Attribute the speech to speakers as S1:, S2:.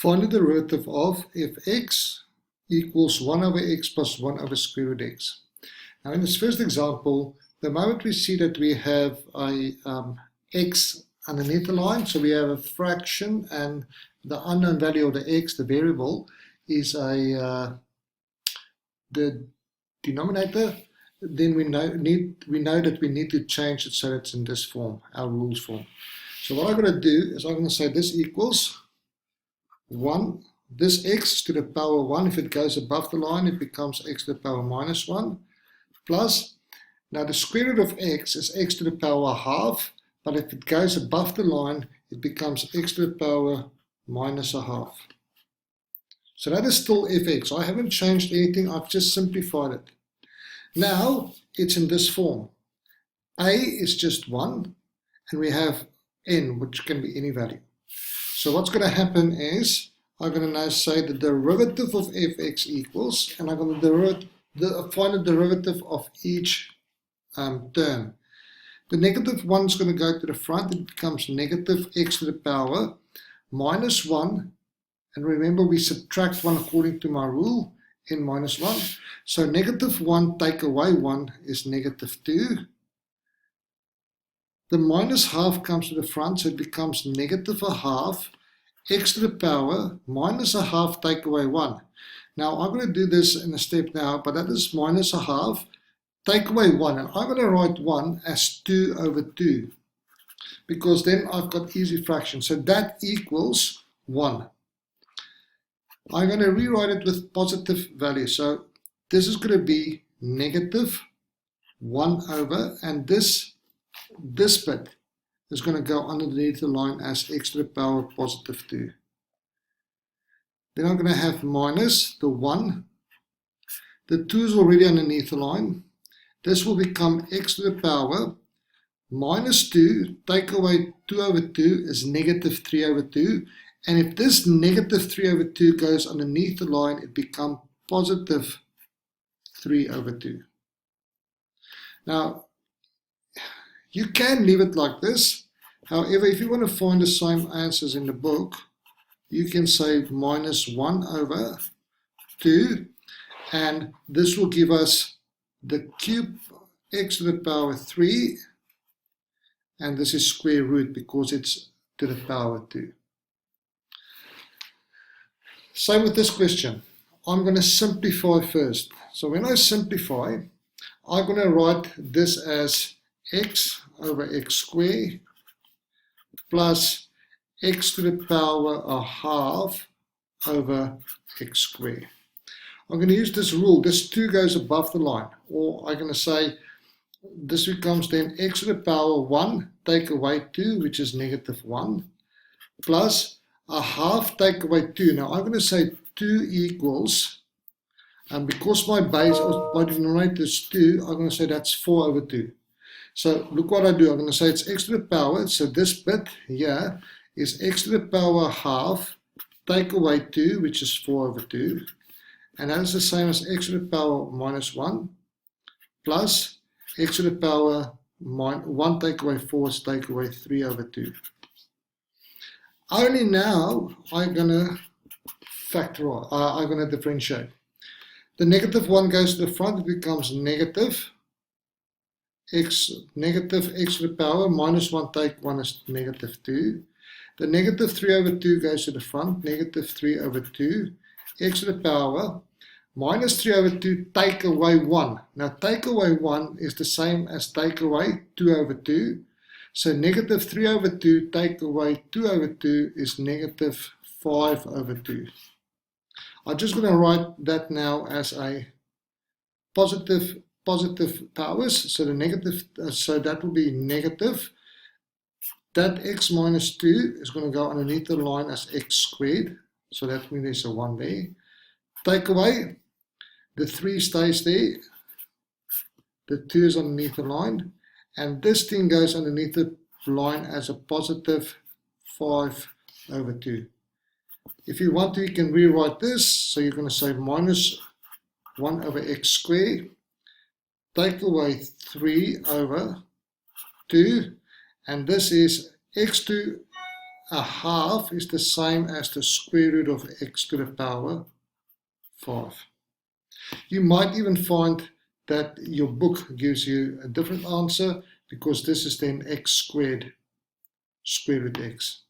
S1: Find the derivative of fx equals 1 over x plus 1 over square root x. Now in this first example, the moment we see that we have a x underneath the line, so we have a fraction and the unknown value of the x, the variable, is the denominator, then we know that we need to change it so it's in this form, our rules form. So what I'm going to do is I'm going to say this equals 1, this x to the power 1, if it goes above the line it becomes x to the power minus 1, plus, now the square root of x is x to the power half, but if it goes above the line it becomes x to the power minus a half. So that is still fx. I haven't changed anything, I've just simplified it. Now it's in this form. A is just 1 and we have n, which can be any value. So what's going to happen is I'm going to now say the derivative of fx equals, and I'm going to find the derivative of each term. The negative 1 is going to go to the front, it becomes negative x to the power minus 1, and remember we subtract 1 according to my rule, n minus 1. So negative 1 take away 1 is negative 2. The minus half comes to the front, so it becomes negative a half, x to the power minus a half take away 1. Now I'm going to do this in a step now, but that is minus a half, take away 1, and I'm going to write 1 as 2 over 2, because then I've got easy fractions, so that equals 1. I'm going to rewrite it with positive value, so this is going to be negative 1 over, and this bit is going to go underneath the line as x to the power positive 2. Then I'm going to have minus the 1. The 2 is already underneath the line. This will become x to the power minus 2. Take away 2 over 2 is negative 3 over 2. And if this negative 3 over 2 goes underneath the line, it becomes positive 3 over 2. Now, you can leave it like this. However, if you want to find the same answers in the book, you can say minus 1 over 2, and this will give us the cube x to the power 3, and this is square root because it's to the power 2. Same with this question. I'm going to simplify first. So when I simplify, I'm going to write this as x over x squared plus x to the power a half over x squared. I'm going to use this rule. This 2 goes above the line, or I'm going to say this becomes then x to the power 1 take away 2, which is negative 1, plus a half take away 2. Now I'm going to say 2 equals, and because my base or my denominator is 2, I'm going to say that's 4 over 2. So look what I do. I'm going to say it's x to the power, so this bit here is x to the power half take away 2, which is 4 over 2. And that is the same as x to the power minus 1 plus x to the power 1 take away 4 is take away 3 over 2. Only now I'm going to factorize, I'm going to differentiate. The negative 1 goes to the front, it becomes negative x to the power minus 1 take 1 is negative 2. The negative 3 over 2 goes to the front, negative 3 over 2, x to the power minus 3 over 2 take away 1. Now take away 1 is the same as take away 2 over 2. So negative 3 over 2 take away 2 over 2 is negative 5 over 2. I'm just going to write that now as a positive powers. So the negative, so that will be negative. That x minus 2 is going to go underneath the line as x squared. So that means there's a 1 there. Take away, the 3 stays there. The 2 is underneath the line. And this thing goes underneath the line as a positive 5 over 2. If you want to, you can rewrite this. So you're going to say minus 1 over x squared. Take away 3 over 2. And this is x to a half is the same as the square root of x to the power 5. You might even find that your book gives you a different answer because this is then x squared, square root x.